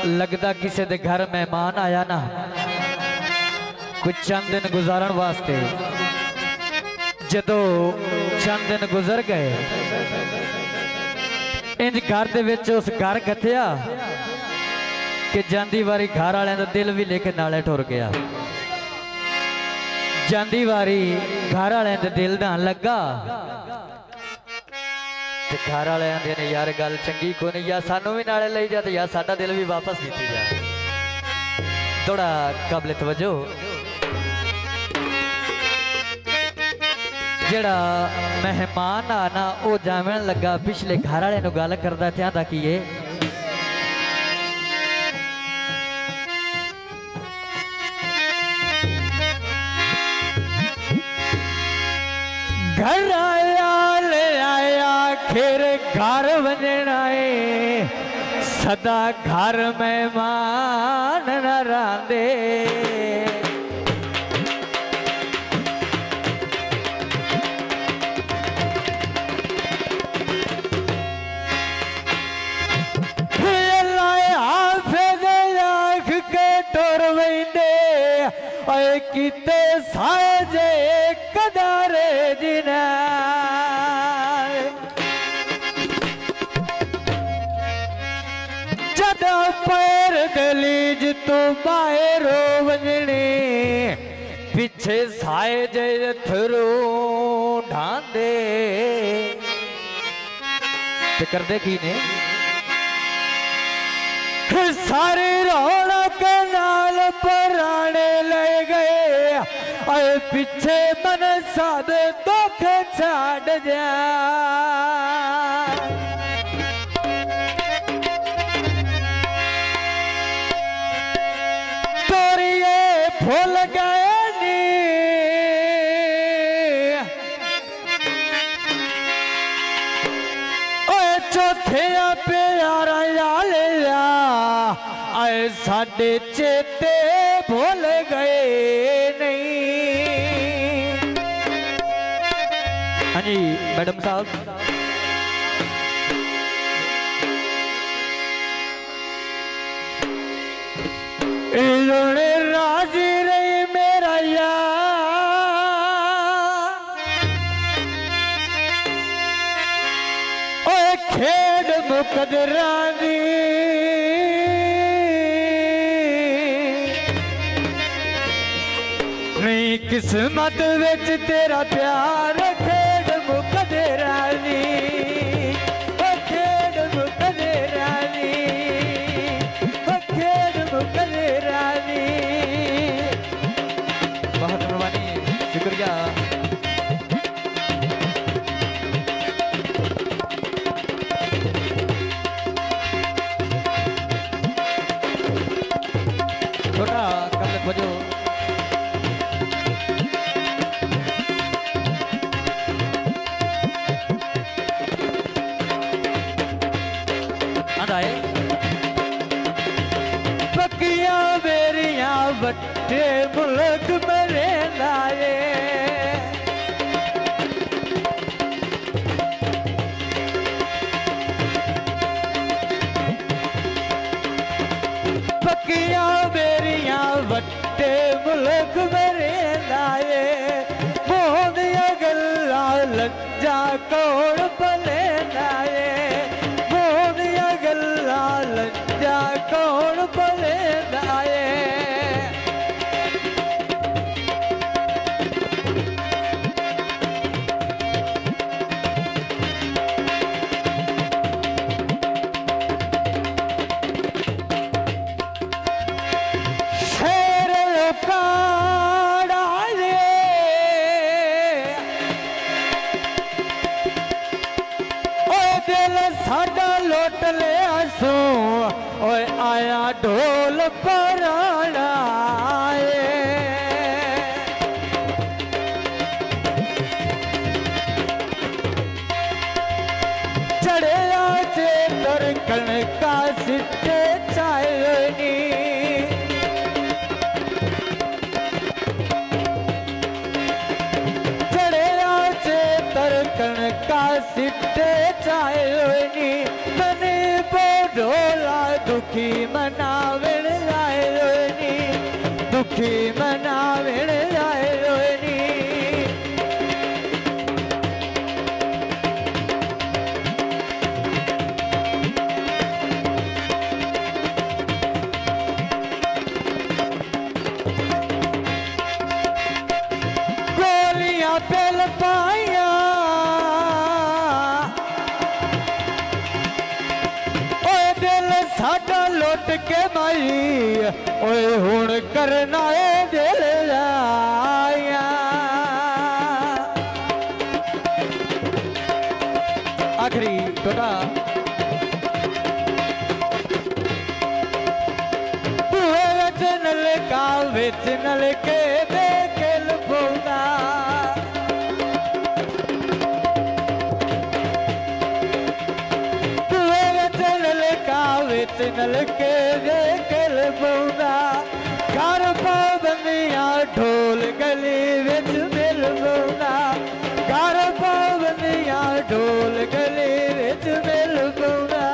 लगता किसी के घर मेहमान आया ना कुछ चंद दिन गुजारन वास्ते जदों चंद दिन गुजर गए इंज घर दे विच उस घर कथिया कि जांदी वारी घर वाले का दिल भी लेके नाले टुर गया। जांदी वारी घर वाले का दिल ना लगा घर वाले ने यार गल चंगी को नहीं या सानू भी नाले ले जा या साडा दिल भी वापस लीती जा। थोड़ा काबिल तवज्जो जेड़ा मेहमान आना वो जावन लगा पिछले घर वाले गल करदा था ताकि ये घर आया ले आया खैर घर वजनाए सदा घर मेहमान न रांदे। किते साजे कदारे जिना जदा पैर दलीज तू बाहरो वजने पिछे साए जे थरू ढांदे ते करदे की ने सारे रौनक नाल पराने ले गए और पीछे मन साद दुख छाड़ जा। तोरिए भूल गए नी चौथे प्यारा आए साडे चेते भूल गए नहीं। हाँ जी मैडम साहब इन्होंने राजी रही मेरा यार खेड मुकदरानी किस्मत विच तेरा प्यार खेड मुकदे रानी खेड मुकदे रानी खेड मुकदे रानी। बहुत मेहरबानी शुक्रिया। छोटा कल बजो पकिया मेरिया बट्टे मुल्क मेरे लाए पकिया मेरिया बट्टे मुल्क मेरे लाए मोहनिया गल्ला लज्जा कौन भले लाए मोहनिया गल्ला लज्जा कौन भले लाए। शेर काड़ा ओ दिल साडा लुट ले आसू ओए आया ढोल पराना चढ़े आचे दरकन का सिट्टे चायनी चढ़े आचे दरकन का सिट्टे चायनी मने बोला दुखी मन मनावण आए रोए नी, दुखी मनावण आए रोए नी। गोलियां पेल पाइया ओए दिल साडा लुट के मारी, ओए हुण करना ए दिल लाया। आखिरी टोटा बूहे विच नलका विच नलके बेकिल पौंदा, बूहे विच नलका विच नलके बेकिल पौंदा। घर पाबंदियां ढोल गली विच मिल पौंदा, घर पाबंदियां ढोल गली विच मिल पौंदा।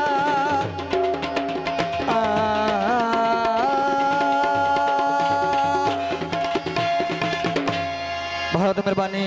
बहुत मेहरबानी।